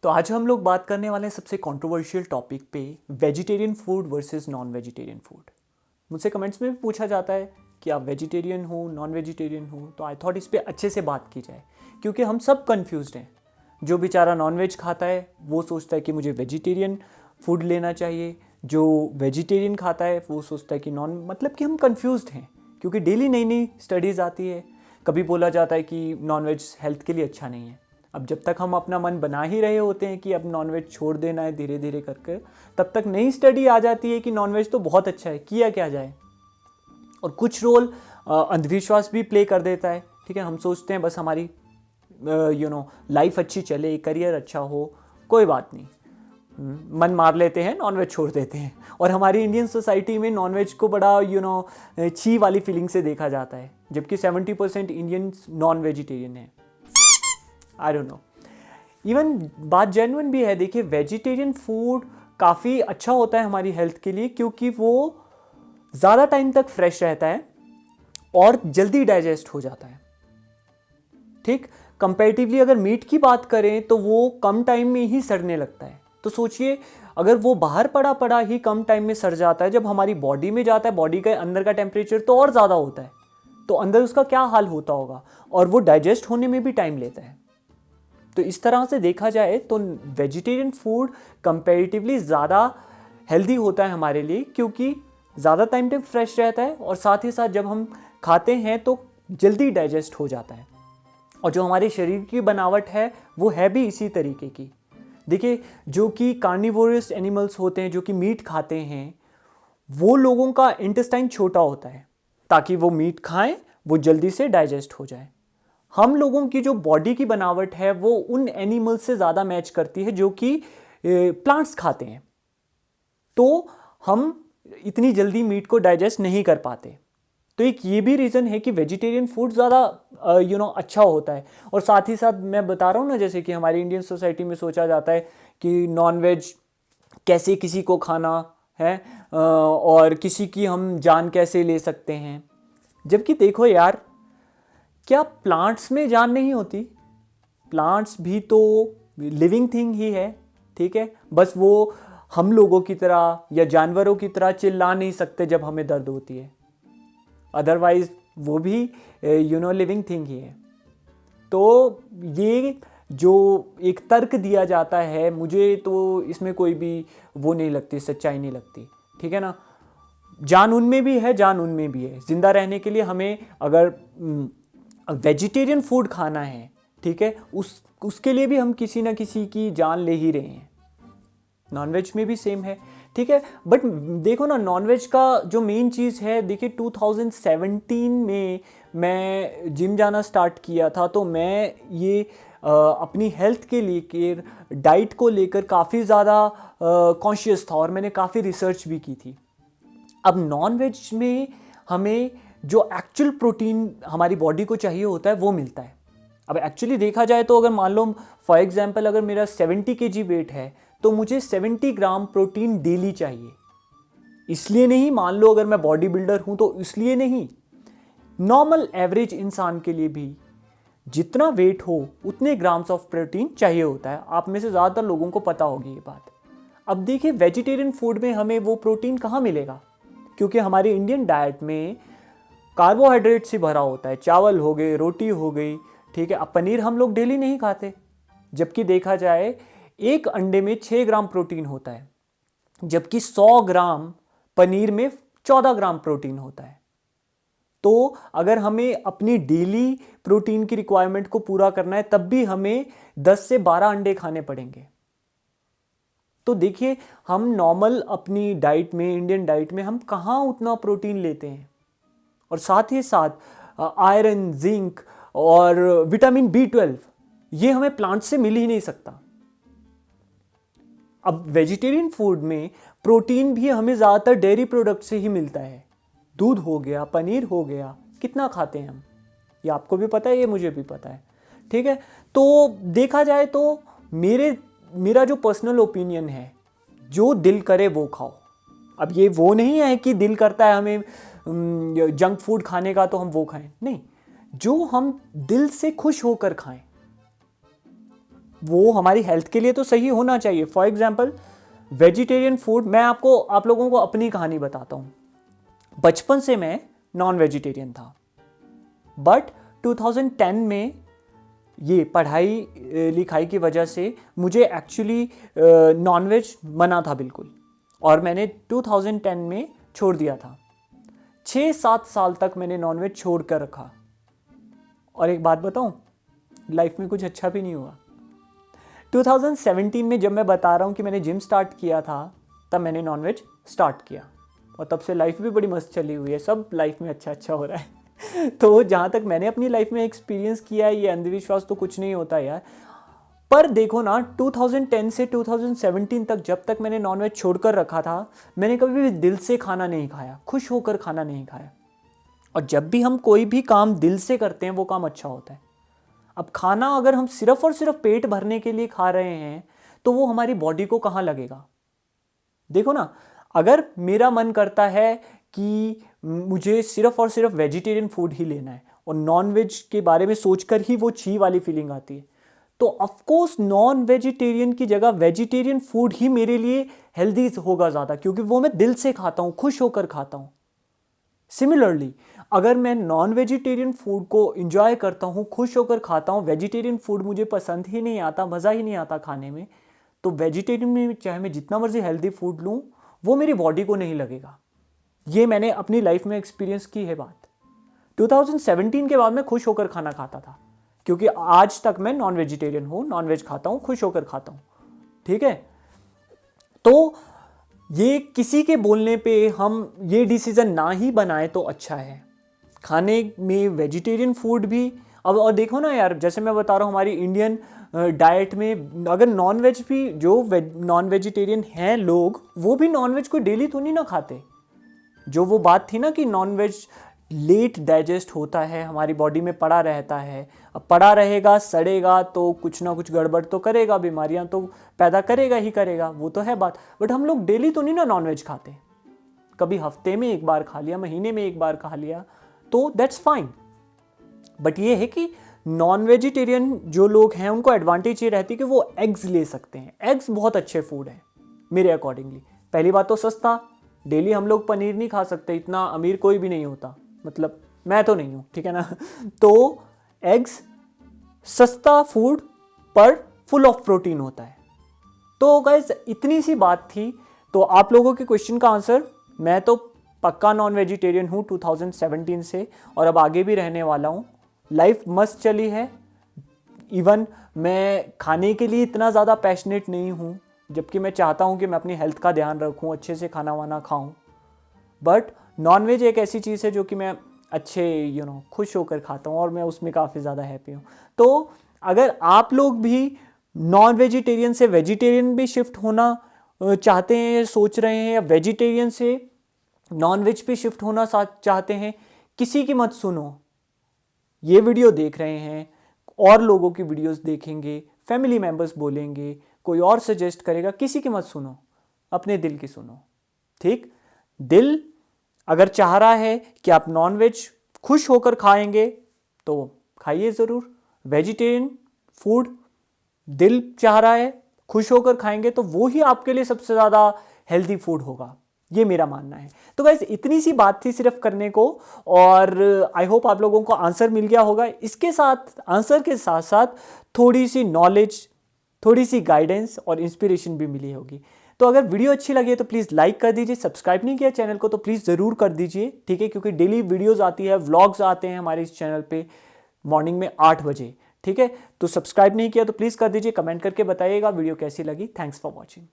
तो आज हम लोग बात करने वाले हैं सबसे कंट्रोवर्शियल टॉपिक पे, vegetarian food versus non vegetarian food. मुझसे कमेंट्स में भी पूछा जाता है कि आप वेजिटेरियन हो नॉन वेजिटेरियन हो, तो आई थॉट इस पे अच्छे से बात की जाए क्योंकि हम सब कंफ्यूज्ड हैं। जो बेचारा नॉन वेज खाता है वो सोचता है कि मुझे वेजिटेरियन फूड लेना चाहिए, जो वेजिटेरियन खाता है वो सोचता है कि नॉन, मतलब कि हम कंफ्यूज्ड हैं क्योंकि डेली नई नई स्टडीज़ आती है। कभी बोला जाता है कि नॉन वेज हेल्थ के लिए अच्छा नहीं है। अब जब तक हम अपना मन बना ही रहे होते हैं कि अब नॉनवेज छोड़ देना है धीरे धीरे करके, तब तक नई स्टडी आ जाती है कि नॉनवेज तो बहुत अच्छा है, किया क्या जाए। और कुछ रोल अंधविश्वास भी प्ले कर देता है। ठीक है, हम सोचते हैं बस हमारी लाइफ अच्छी चले, करियर अच्छा हो, कोई बात नहीं, मन मार लेते हैं, नॉनवेज छोड़ देते हैं। और हमारी इंडियन सोसाइटी में नॉनवेज को बड़ा छी वाली फीलिंग से देखा जाता है, जबकि 70% इंडियंस नॉन वेजिटेरियन है। आई डोंट नो, इवन बात जेन्युइन भी है। देखिए, वेजिटेरियन फूड काफ़ी अच्छा होता है हमारी हेल्थ के लिए क्योंकि वो ज़्यादा टाइम तक फ्रेश रहता है और जल्दी डाइजेस्ट हो जाता है। ठीक, कंपैरेटिवली अगर मीट की बात करें तो वो कम टाइम में ही सड़ने लगता है। तो सोचिए, अगर वो बाहर पड़ा पड़ा ही कम टाइम में सड़ जाता है, जब हमारी बॉडी में जाता है, बॉडी के अंदर का टेम्परेचर तो और ज़्यादा होता है, तो अंदर उसका क्या हाल होता होगा, और वो डाइजेस्ट होने में भी टाइम लेता है। तो इस तरह से देखा जाए तो वेजिटेरियन फूड कंपैरेटिवली ज़्यादा हेल्दी होता है हमारे लिए क्योंकि ज़्यादा टाइम तक फ्रेश रहता है और साथ ही साथ जब हम खाते हैं तो जल्दी डाइजेस्ट हो जाता है। और जो हमारे शरीर की बनावट है वो है भी इसी तरीके की। देखिए, जो कि कार्निवोरस एनिमल्स होते हैं, जो कि मीट खाते हैं, वो लोगों का इंटेस्टाइन छोटा होता है ताकि वो मीट खाएं, वो जल्दी से डाइजेस्ट हो जाए। हम लोगों की जो बॉडी की बनावट है वो उन एनिमल्स से ज़्यादा मैच करती है जो कि प्लांट्स खाते हैं, तो हम इतनी जल्दी मीट को डाइजेस्ट नहीं कर पाते। तो एक ये भी रीज़न है कि वेजिटेरियन फूड ज़्यादा अच्छा होता है। और साथ ही साथ मैं बता रहा हूँ ना, जैसे कि हमारी इंडियन सोसाइटी में सोचा जाता है कि नॉन वेज कैसे किसी को खाना है, और किसी की हम जान कैसे ले सकते हैं। जबकि देखो यार, क्या प्लांट्स में जान नहीं होती? प्लांट्स भी तो लिविंग थिंग ही है। ठीक है, बस वो हम लोगों की तरह या जानवरों की तरह चिल्ला नहीं सकते जब हमें दर्द होती है, अदरवाइज वो भी लिविंग थिंग ही है। तो ये जो एक तर्क दिया जाता है, मुझे तो इसमें कोई भी वो नहीं लगती, सच्चाई नहीं लगती। ठीक है ना, जान उनमें भी है, जान उनमें भी है। जिंदा रहने के लिए हमें अगर वेजिटेरियन फूड खाना है, ठीक है, उसके लिए भी हम किसी ना किसी की जान ले ही रहे हैं। नॉनवेज में भी सेम है। ठीक है, बट देखो ना, नॉनवेज का जो मेन चीज़ है, देखिए 2017 में मैं जिम जाना स्टार्ट किया था, तो मैं ये अपनी हेल्थ के लिए, डाइट को लेकर काफ़ी ज़्यादा कॉन्शियस था और मैंने काफ़ी रिसर्च भी की थी। अब नॉनवेज में हमें जो एक्चुअल प्रोटीन हमारी बॉडी को चाहिए होता है वो मिलता है। अब एक्चुअली देखा जाए तो अगर मान लो फॉर एग्जांपल अगर मेरा 70 kg वेट है तो मुझे 70 ग्राम प्रोटीन डेली चाहिए। इसलिए नहीं, मान लो अगर मैं बॉडी बिल्डर हूं तो इसलिए नहीं, नॉर्मल एवरेज इंसान के लिए भी जितना वेट हो उतने ग्राम्स ऑफ प्रोटीन चाहिए होता है। आप में से ज़्यादातर लोगों को पता होगी ये बात। अब देखिए, वेजिटेरियन फूड में हमें वो प्रोटीन कहाँ मिलेगा, क्योंकि हमारे इंडियन डाइट में कार्बोहाइड्रेट से भरा होता है। चावल हो गए, रोटी हो गई, ठीक है। अब पनीर हम लोग डेली नहीं खाते, जबकि देखा जाए एक अंडे में 6 ग्राम प्रोटीन होता है, जबकि 100 ग्राम पनीर में 14 ग्राम प्रोटीन होता है। तो अगर हमें अपनी डेली प्रोटीन की रिक्वायरमेंट को पूरा करना है तब भी हमें 10 से 12 अंडे खाने पड़ेंगे। तो देखिए, हम नॉर्मल अपनी डाइट में, इंडियन डाइट में हम कहाँ उतना प्रोटीन लेते हैं। और साथ ही साथ आयरन, जिंक और विटामिन B12 ये हमें प्लांट से मिल ही नहीं सकता। अब वेजिटेरियन फूड में प्रोटीन भी हमें ज़्यादातर डेयरी प्रोडक्ट से ही मिलता है। दूध हो गया, पनीर हो गया, कितना खाते हैं हम, ये आपको भी पता है, ये मुझे भी पता है। ठीक है, तो देखा जाए तो मेरा जो पर्सनल ओपिनियन है, जो दिल करे वो खाओ। अब ये वो नहीं है कि दिल करता है हमें जंक फूड खाने का तो हम वो खाएं, नहीं, जो हम दिल से खुश होकर खाएं। वो हमारी हेल्थ के लिए तो सही होना चाहिए। फॉर एग्जाम्पल वेजिटेरियन फूड, मैं आप लोगों को अपनी कहानी बताता हूँ। बचपन से मैं नॉन वेजिटेरियन था, बट 2010 में ये पढ़ाई लिखाई की वजह से मुझे एक्चुअली नॉनवेज मना था बिल्कुल, और मैंने 2010 में छोड़ दिया था। 6-7 साल तक मैंने नॉनवेज छोड़ कर रखा, और एक बात बताऊं, लाइफ में कुछ अच्छा भी नहीं हुआ। 2017 में जब मैं बता रहा हूँ कि मैंने जिम स्टार्ट किया था, तब मैंने नॉनवेज स्टार्ट किया, और तब से लाइफ भी बड़ी मस्त चली हुई है, सब लाइफ में अच्छा अच्छा हो रहा है। तो जहाँ तक मैंने अपनी लाइफ में एक्सपीरियंस किया है, ये अंधविश्वास तो कुछ नहीं होता यार। पर देखो ना, 2010 से 2017 तक जब तक मैंने नॉनवेज छोड़कर रखा था, मैंने कभी भी दिल से खाना नहीं खाया, खुश होकर खाना नहीं खाया। और जब भी हम कोई भी काम दिल से करते हैं वो काम अच्छा होता है। अब खाना अगर हम सिर्फ और सिर्फ पेट भरने के लिए खा रहे हैं तो वो हमारी बॉडी को कहाँ लगेगा। देखो ना, अगर मेरा मन करता है कि मुझे सिर्फ और सिर्फ वेजिटेरियन फूड ही लेना है और नॉन वेज के बारे में सोचकर ही वो छी वाली फीलिंग आती है, तो ऑफकोर्स नॉन वेजिटेरियन की जगह वेजिटेरियन फूड ही मेरे लिए हेल्दी होगा ज़्यादा, क्योंकि वो मैं दिल से खाता हूँ, खुश होकर खाता हूँ। सिमिलरली अगर मैं नॉन वेजिटेरियन फूड को इंजॉय करता हूँ, खुश होकर खाता हूँ, वेजिटेरियन फूड मुझे पसंद ही नहीं आता, मज़ा ही नहीं आता खाने में, तो वेजिटेरियन में चाहे मैं जितना मर्जी हेल्दी फूड लूँ, वो मेरी बॉडी को नहीं लगेगा। ये मैंने अपनी लाइफ में एक्सपीरियंस की है बात। 2017 के बाद मैं खुश होकर खाना खाता था, क्योंकि आज तक मैं नॉन वेजिटेरियन हूँ, नॉन वेज खाता हूँ, खुश होकर खाता हूँ। ठीक है, तो ये किसी के बोलने पे हम ये डिसीजन ना ही बनाए तो अच्छा है। खाने में वेजिटेरियन फूड भी, अब और देखो ना यार, जैसे मैं बता रहा हूँ हमारी इंडियन डाइट में अगर नॉन वेज भी, जो नॉन वेजिटेरियन हैं लोग, वो भी नॉन वेज को डेली तो नहीं ना खाते। जो वो बात थी ना कि नॉन वेज लेट डाइजेस्ट होता है, हमारी बॉडी में पड़ा रहता है, अब पड़ा रहेगा, सड़ेगा तो कुछ ना कुछ गड़बड़ तो करेगा, बीमारियां तो पैदा करेगा ही करेगा, वो तो है बात। बट हम लोग डेली तो नहीं ना नॉन वेज खाते, कभी हफ्ते में एक बार खा लिया, महीने में एक बार खा लिया, तो दैट्स फाइन। बट ये है कि नॉन वेजिटेरियन जो लोग हैं उनको एडवांटेज ये रहती है कि वो एग्स ले सकते हैं। एग्स बहुत अच्छे फूड है मेरे अकॉर्डिंगली। पहली बात तो सस्ता, डेली हम लोग पनीर नहीं खा सकते, इतना अमीर कोई भी नहीं होता, मतलब मैं तो नहीं हूँ, ठीक है ना। तो एग्स सस्ता फूड पर फुल ऑफ प्रोटीन होता है। तो गाइस इतनी सी बात थी। तो आप लोगों के क्वेश्चन का आंसर, मैं तो पक्का नॉन वेजिटेरियन हूँ 2017 से, और अब आगे भी रहने वाला हूँ। लाइफ मस्त चली है। इवन मैं खाने के लिए इतना ज़्यादा पैशनेट नहीं हूँ, जबकि मैं चाहता हूँ कि मैं अपनी हेल्थ का ध्यान रखूँ, अच्छे से खाना वाना खाऊँ। बट नॉनवेज एक ऐसी चीज़ है जो कि मैं अच्छे खुश होकर खाता हूँ, और मैं उसमें काफ़ी ज़्यादा हैप्पी हूँ। तो अगर आप लोग भी नॉन वेजिटेरियन से वेजिटेरियन भी शिफ्ट होना चाहते हैं, सोच रहे हैं, या वेजिटेरियन से नॉन वेज पे शिफ्ट होना चाहते हैं, किसी की मत सुनो। ये वीडियो देख रहे हैं, और लोगों की वीडियोस देखेंगे, फैमिली मेंबर्स बोलेंगे, कोई और सजेस्ट करेगा, किसी की मत सुनो, अपने दिल की सुनो। ठीक, दिल अगर चाह रहा है कि आप नॉन वेज खुश होकर खाएंगे तो खाइए ज़रूर। वेजिटेरियन फूड दिल चाह रहा है खुश होकर खाएंगे तो वो ही आपके लिए सबसे ज़्यादा हेल्दी फूड होगा, ये मेरा मानना है। तो गाइस इतनी सी बात थी सिर्फ करने को, और आई होप आप लोगों को आंसर मिल गया होगा। इसके साथ, आंसर के साथ साथ थोड़ी सी नॉलेज, थोड़ी सी गाइडेंस और इंस्पिरेशन भी मिली होगी। तो अगर वीडियो अच्छी लगी है तो प्लीज़ लाइक कर दीजिए, सब्सक्राइब नहीं किया चैनल को तो प्लीज़ ज़रूर कर दीजिए, ठीक है, क्योंकि डेली वीडियोज़ आती है, व्लॉग्स आते हैं हमारे इस चैनल पे मॉर्निंग में 8 बजे, ठीक है। तो सब्सक्राइब नहीं किया तो प्लीज़ कर दीजिए, कमेंट करके बताइएगा वीडियो कैसी लगी। Thanks for watching.